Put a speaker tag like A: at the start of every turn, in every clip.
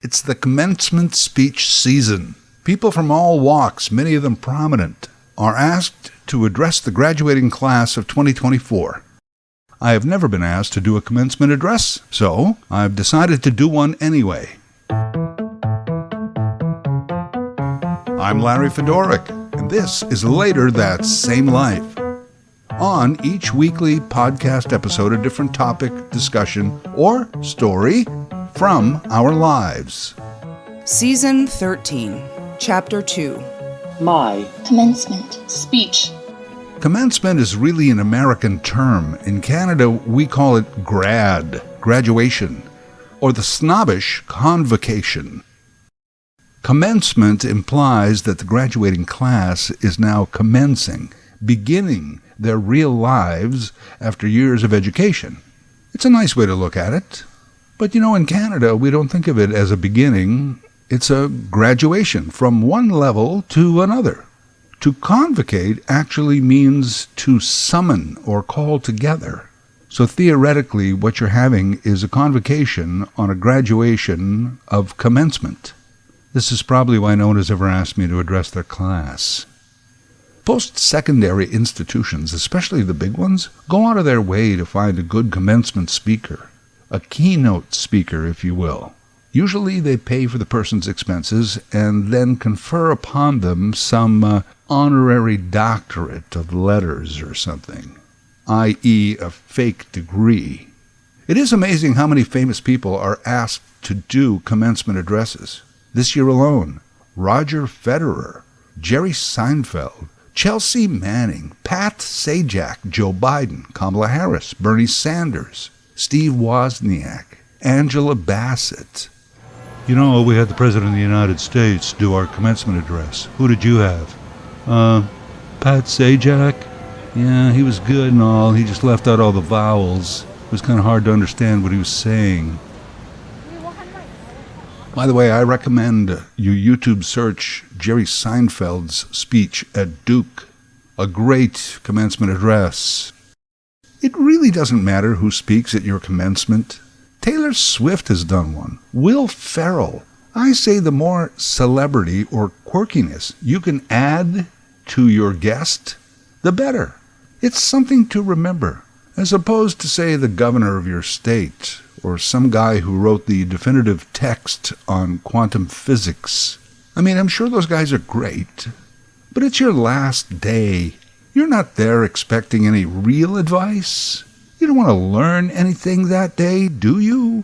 A: It's the commencement speech season. People from all walks, many of them prominent, are asked to address the graduating class of 2024. I have never been asked to do a commencement address, so I've decided to do one anyway. I'm Larry Fedoric, and this is Later That Same Life. On each weekly podcast episode, a different topic, discussion, or story from our lives.
B: Season 13, Chapter 2.
C: My Commencement Speech.
A: Commencement is really an American term. In Canada, we call it graduation, or the snobbish convocation. Commencement implies that the graduating class is now beginning their real lives after years of education. It's a nice way to look at it. But in Canada, we don't think of it as a beginning. It's a graduation from one level to another. To convocate actually means to summon or call together. So theoretically, what you're having is a convocation on a graduation of commencement. This is probably why no one has ever asked me to address their class. Post-secondary institutions, especially the big ones, go out of their way to find a good commencement speaker. A keynote speaker, if you will. Usually they pay for the person's expenses and then confer upon them some honorary doctorate of letters or something, i.e. a fake degree. It is amazing how many famous people are asked to do commencement addresses. This year alone, Roger Federer, Jerry Seinfeld, Chelsea Manning, Pat Sajak, Joe Biden, Kamala Harris, Bernie Sanders, Steve Wozniak, Angela Bassett. We had the President of the United States do our commencement address. Who did you have? Pat Sajak? Yeah, he was good and all. He just left out all the vowels. It was kind of hard to understand what he was saying. By the way, I recommend you YouTube search Jerry Seinfeld's speech at Duke. A great commencement address. It really doesn't matter who speaks at your commencement. Taylor Swift has done one. Will Ferrell. I say the more celebrity or quirkiness you can add to your guest, the better. It's something to remember, as opposed to, say, the governor of your state, or some guy who wrote the definitive text on quantum physics. I'm sure those guys are great, but it's your last day. You're not there expecting any real advice. You don't want to learn anything that day, do you?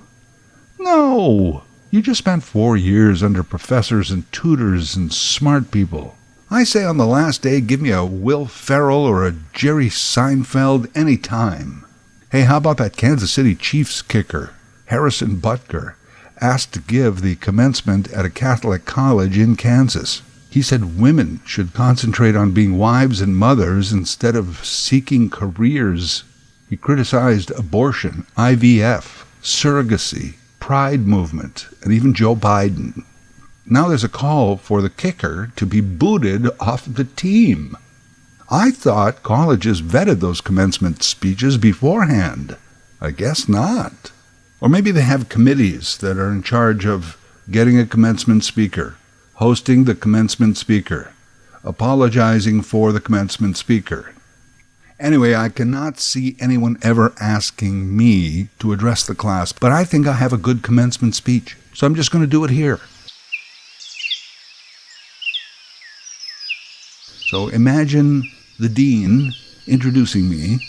A: No. You just spent 4 years under professors and tutors and smart people. I say on the last day, give me a Will Ferrell or a Jerry Seinfeld any time. Hey, how about that Kansas City Chiefs kicker, Harrison Butker, asked to give the commencement at a Catholic college in Kansas? He said women should concentrate on being wives and mothers instead of seeking careers. He criticized abortion, IVF, surrogacy, pride movement, and even Joe Biden. Now there's a call for the kicker to be booted off the team. I thought colleges vetted those commencement speeches beforehand. I guess not. Or maybe they have committees that are in charge of getting a commencement speaker, hosting the commencement speaker, apologizing for the commencement speaker. Anyway, I cannot see anyone ever asking me to address the class, but I think I have a good commencement speech, so I'm just going to do it here. So imagine the dean introducing me,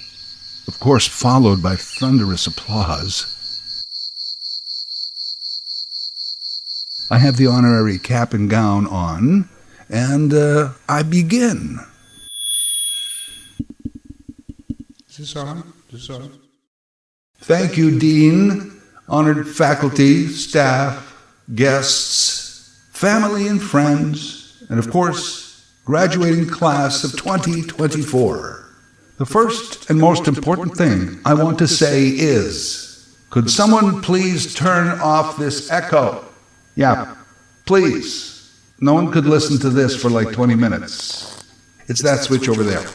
A: of course followed by thunderous applause. I have the honorary cap and gown on, and I begin. Is this on? Thank you, Dean, honored faculty, staff, guests, family and friends, and of course, graduating class of 2024. The first and most important thing I want to say is, could someone please turn off this echo? Yeah, please. No one could listen to this for like 20 minutes. It's that switch over there.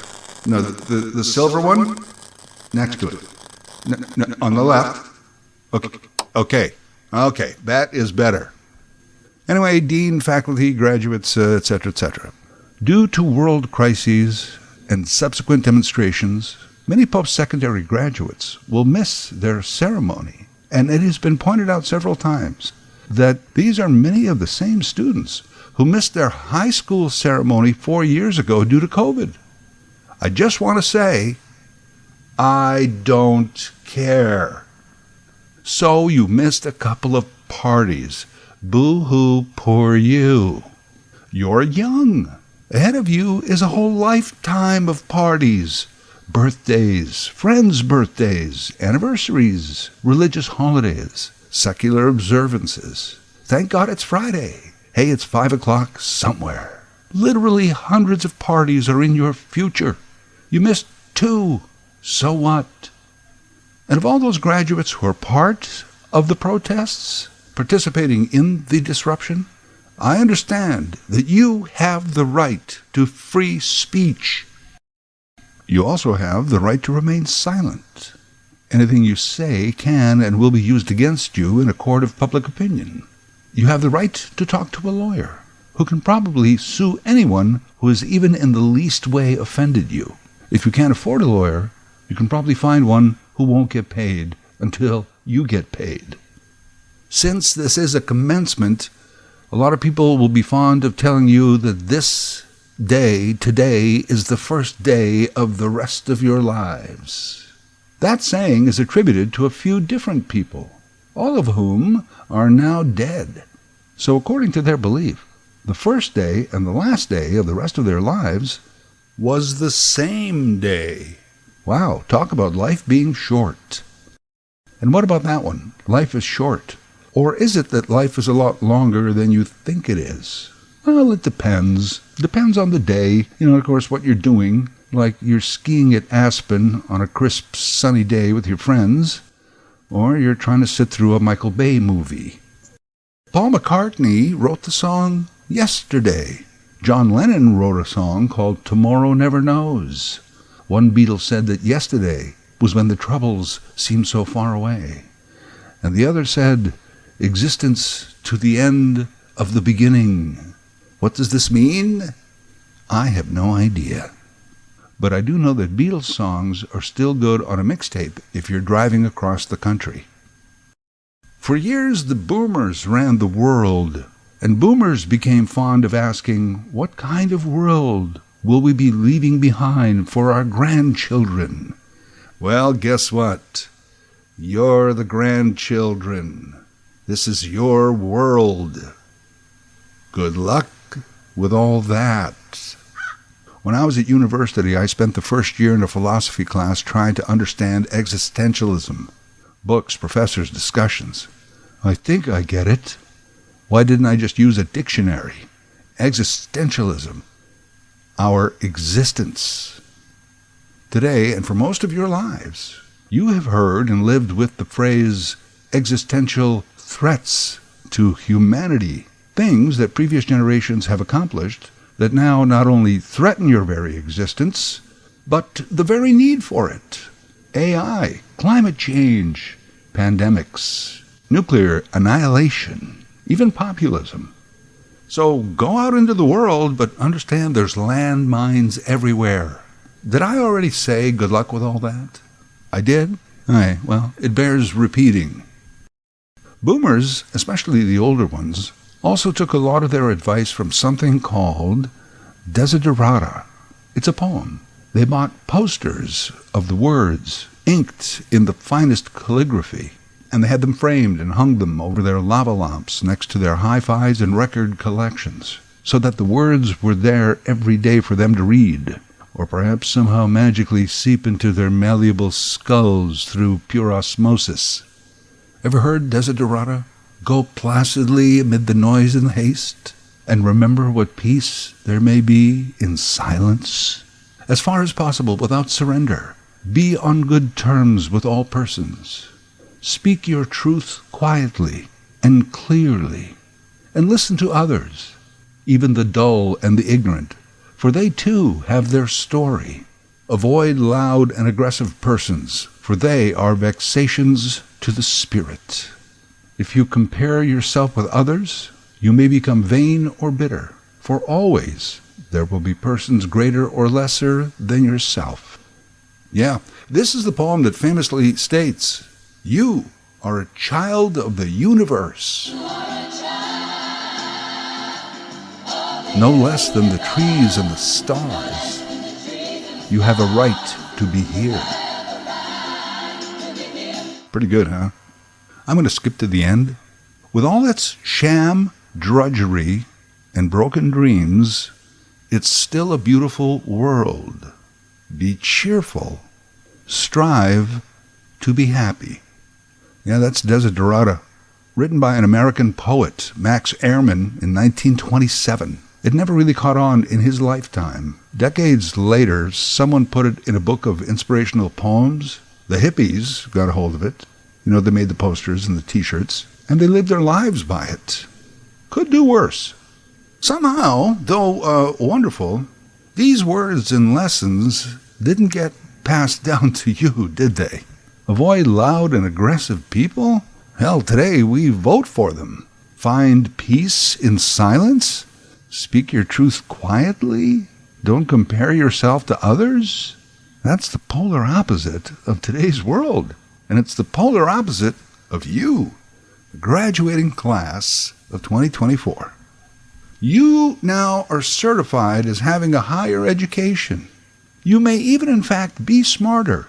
A: No, the silver one next to it. No, on the left. Okay, that is better. Anyway, dean, faculty, graduates, etc., etc. Due to world crises and subsequent demonstrations, many post-secondary graduates will miss their ceremony. And it has been pointed out several times that these are many of the same students who missed their high school ceremony 4 years ago due to COVID. I just want to say, I don't care. So you missed a couple of parties. Boo-hoo, poor you. You're young. Ahead of you is a whole lifetime of parties, birthdays, friends' birthdays, anniversaries, religious holidays, secular observances. Thank God it's Friday. Hey, it's 5 o'clock somewhere. Literally hundreds of parties are in your future. You missed 2. So what? And of all those graduates who are part of the protests, participating in the disruption, I understand that you have the right to free speech. You also have the right to remain silent. Anything you say can and will be used against you in a court of public opinion. You have the right to talk to a lawyer, who can probably sue anyone who has even in the least way offended you. If you can't afford a lawyer, you can probably find one who won't get paid until you get paid. Since this is a commencement, a lot of people will be fond of telling you that this day, today, is the first day of the rest of your lives. That saying is attributed to a few different people, all of whom are now dead. So according to their belief, the first day and the last day of the rest of their lives was the same day. Wow, talk about life being short. And what about that one? Life is short. Or is it that life is a lot longer than you think it is? Well, it depends. Depends on the day. Of course, what you're doing. Like you're skiing at Aspen on a crisp, sunny day with your friends. Or you're trying to sit through a Michael Bay movie. Paul McCartney wrote the song Yesterday. John Lennon wrote a song called Tomorrow Never Knows. One Beatle said that yesterday was when the troubles seemed so far away. And the other said, existence to the end of the beginning. What does this mean? I have no idea. But I do know that Beatles songs are still good on a mixtape if you're driving across the country. For years, the boomers ran the world, and boomers became fond of asking, what kind of world will we be leaving behind for our grandchildren? Well, guess what? You're the grandchildren. This is your world. Good luck with all that. When I was at university, I spent the first year in a philosophy class trying to understand existentialism. Books, professors, discussions. I think I get it. Why didn't I just use a dictionary? Existentialism. Our existence. Today, and for most of your lives, you have heard and lived with the phrase existential threats to humanity, things that previous generations have accomplished that now not only threaten your very existence, but the very need for it. AI, climate change, pandemics, nuclear annihilation, even populism. So go out into the world, but understand there's landmines everywhere. Did I already say good luck with all that? I did? Aye, well, it bears repeating. Boomers, especially the older ones, also took a lot of their advice from something called Desiderata. It's a poem. They bought posters of the words, inked in the finest calligraphy, and they had them framed and hung them over their lava lamps next to their hi-fis and record collections, so that the words were there every day for them to read, or perhaps somehow magically seep into their malleable skulls through pure osmosis. Ever heard Desiderata? Go placidly amid the noise and haste, and remember what peace there may be in silence. As far as possible, without surrender, be on good terms with all persons. Speak your truth quietly and clearly, and listen to others, even the dull and the ignorant, for they too have their story. Avoid loud and aggressive persons, for they are vexations to the spirit. If you compare yourself with others, You may become vain or bitter, for always there will be persons greater or lesser than yourself. Yeah, this is the poem that famously states, you are a child of the universe. No less than the trees and the stars. You have a right to be here. Pretty good, huh? I'm going to skip to the end. With all its sham, drudgery, and broken dreams, it's still a beautiful world. Be cheerful. Strive to be happy. Yeah, that's Desiderata, written by an American poet, Max Ehrmann, in 1927. It never really caught on in his lifetime. Decades later, someone put it in a book of inspirational poems. The hippies got a hold of it. You know, they made the posters and the t-shirts, and they lived their lives by it. Could do worse. Somehow, though wonderful, these words and lessons didn't get passed down to you, did they? Avoid loud and aggressive people? Hell, today we vote for them. Find peace in silence? Speak your truth quietly? Don't compare yourself to others? That's the polar opposite of today's world. And it's the polar opposite of you, the graduating class of 2024. You now are certified as having a higher education. You may even, in fact, be smarter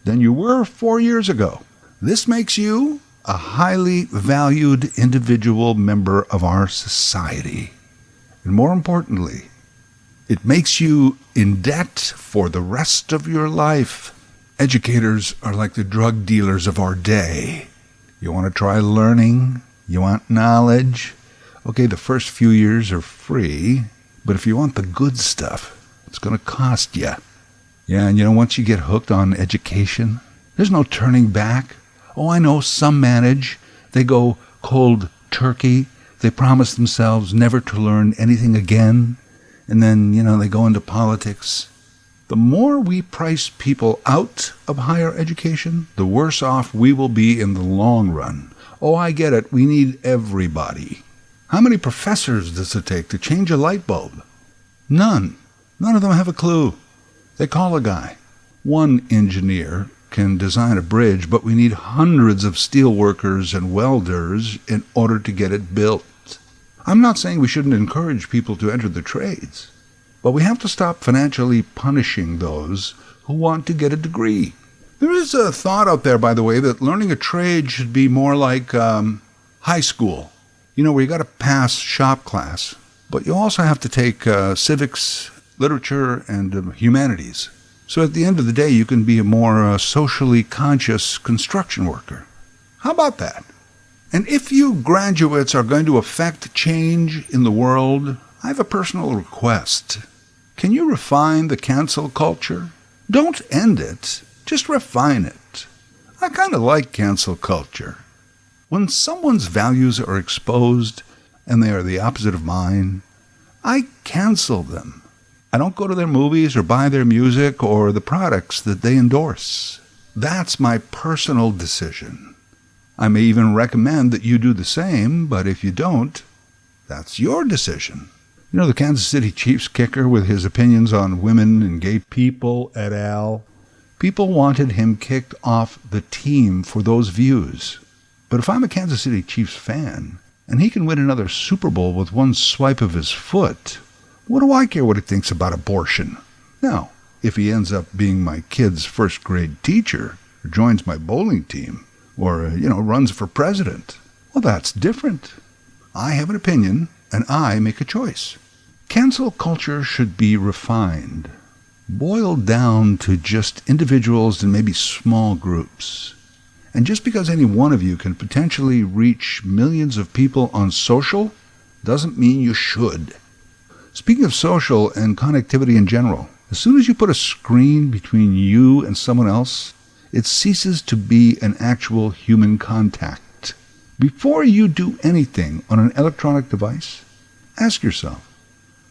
A: than you were 4 years ago. This makes you a highly valued individual member of our society. And more importantly, it makes you in debt for the rest of your life. Educators are like the drug dealers of our day. You want to try learning? You want knowledge? Okay, the first few years are free, but if you want the good stuff, it's going to cost you. Yeah, and you know, once you get hooked on education, there's no turning back. Oh, I know some manage. They go cold turkey. They promise themselves never to learn anything again. And then, you know, they go into politics. The more we price people out of higher education, the worse off we will be in the long run. Oh, I get it. We need everybody. How many professors does it take to change a light bulb? None. None of them have a clue. They call a guy. One engineer can design a bridge, but we need hundreds of steel workers and welders in order to get it built. I'm not saying we shouldn't encourage people to enter the trades, but we have to stop financially punishing those who want to get a degree. There is a thought out there, by the way, that learning a trade should be more like high school. You know, where you got to pass shop class, but you also have to take civics, literature, and humanities. So at the end of the day, you can be a more socially conscious construction worker. How about that? And if you graduates are going to affect change in the world, I have a personal request. Can you refine the cancel culture? Don't end it, just refine it. I kind of like cancel culture. When someone's values are exposed and they are the opposite of mine, I cancel them. I don't go to their movies or buy their music or the products that they endorse. That's my personal decision. I may even recommend that you do the same, but if you don't, that's your decision. You know, the Kansas City Chiefs kicker with his opinions on women and gay people et al. People wanted him kicked off the team for those views. But if I'm a Kansas City Chiefs fan, and he can win another Super Bowl with one swipe of his foot, what do I care what he thinks about abortion? Now, if he ends up being my kid's first grade teacher, or joins my bowling team, or, runs for president, well, that's different. I have an opinion, and I make a choice. Cancel culture should be refined, boiled down to just individuals and maybe small groups. And just because any one of you can potentially reach millions of people on social doesn't mean you should. Speaking of social and connectivity in general, as soon as you put a screen between you and someone else, it ceases to be an actual human contact. Before you do anything on an electronic device, ask yourself,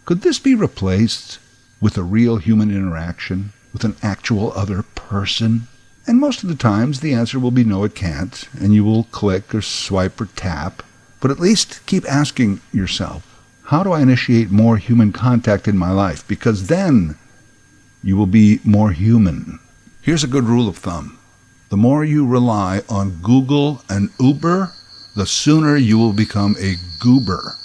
A: could this be replaced with a real human interaction with an actual other person? And most of the times the answer will be no, it can't, and you will click or swipe or tap, But at least keep asking yourself, how do I initiate more human contact in my life? Because then you will be more human. Here's a good rule of thumb. The more you rely on Google and Uber, the sooner you will become a goober.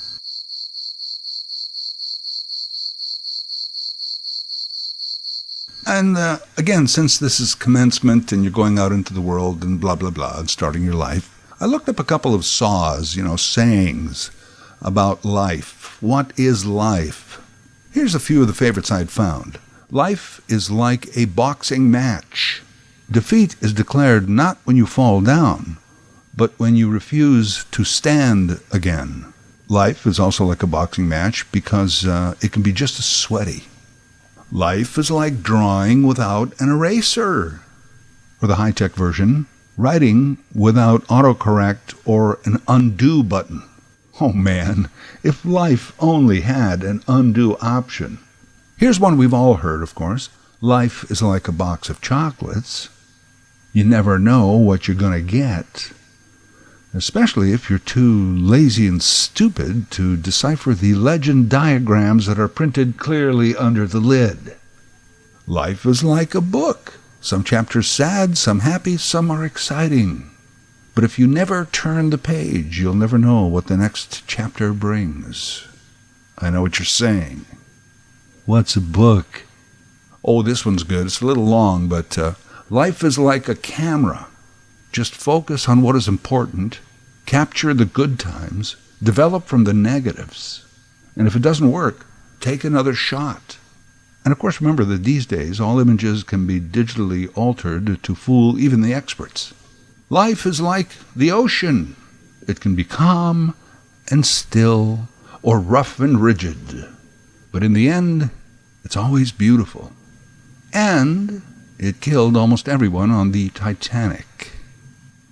A: And again, since this is commencement and you're going out into the world and blah, blah, blah, and starting your life, I looked up a couple of saws, sayings about life. What is life? Here's a few of the favorites I'd found. Life is like a boxing match. Defeat is declared not when you fall down, but when you refuse to stand again. Life is also like a boxing match because it can be just as sweaty. Life is like drawing without an eraser. Or the high-tech version, writing without autocorrect or an undo button. Oh man, if life only had an undo option. Here's one we've all heard, of course. Life is like a box of chocolates. You never know what you're going to get. Especially if you're too lazy and stupid to decipher the legend diagrams that are printed clearly under the lid. Life is like a book. Some chapters sad, some happy, some are exciting. But if you never turn the page, you'll never know what the next chapter brings. I know what you're saying. What's a book? Oh, this one's good. It's a little long, but life is like a camera. Just focus on what is important, capture the good times, develop from the negatives. And if it doesn't work, take another shot. And of course, remember that these days, all images can be digitally altered to fool even the experts. Life is like the ocean. It can be calm and still, or rough and rigid. But in the end, it's always beautiful. And it killed almost everyone on the Titanic.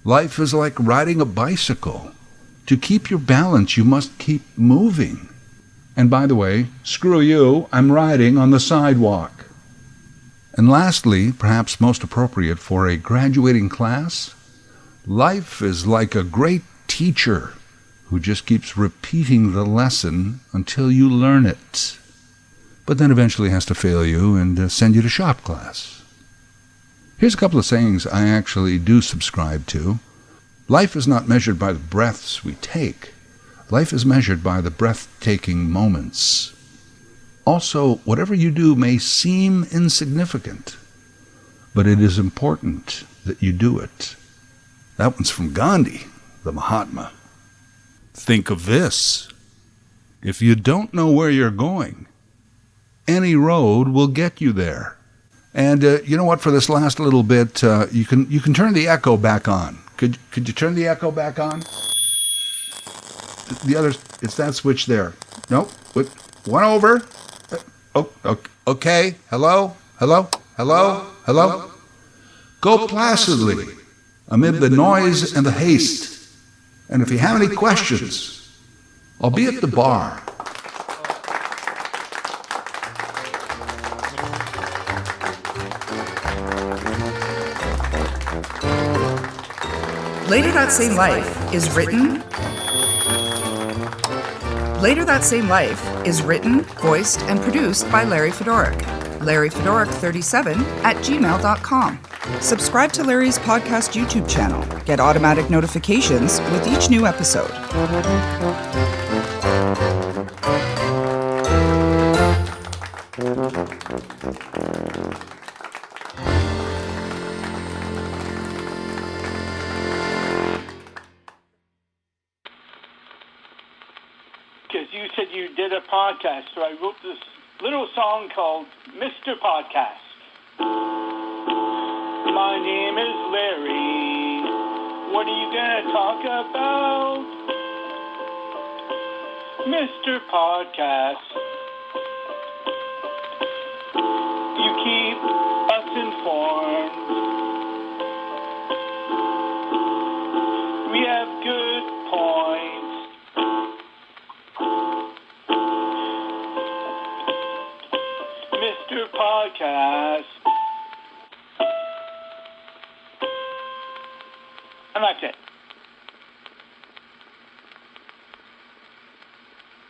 A: Life is like riding a bicycle. To keep your balance, you must keep moving. And by the way, screw you, I'm riding on the sidewalk. And lastly, perhaps most appropriate for a graduating class, life is like a great teacher who just keeps repeating the lesson until you learn it, but then eventually has to fail you and send you to shop class. Here's a couple of sayings I actually do subscribe to. Life is not measured by the breaths we take. Life is measured by the breathtaking moments. Also, whatever you do may seem insignificant, but it is important that you do it. That one's from Gandhi, the Mahatma. Think of this. If you don't know where you're going, any road will get you there. And you know what? For this last little bit, you can turn the echo back on. Could you turn the echo back on? The other, it's that switch there. Nope. One over. Okay. Hello. Go placidly amid the noise and the haste. And if you have any questions, I'll be at the bar.
B: Later That Same Life is written... Later That Same Life is written, voiced, and produced by Larry Fedoruk. LarryFedoruk37@gmail.com. Subscribe to Larry's podcast YouTube channel. Get automatic notifications with each new episode.
D: Because you said you did a podcast, so I wrote this little song called Mr. Podcast. My name is Larry. What are you going to talk about? Mr. Podcast. You keep us informed. We have good points. Mr. Podcast.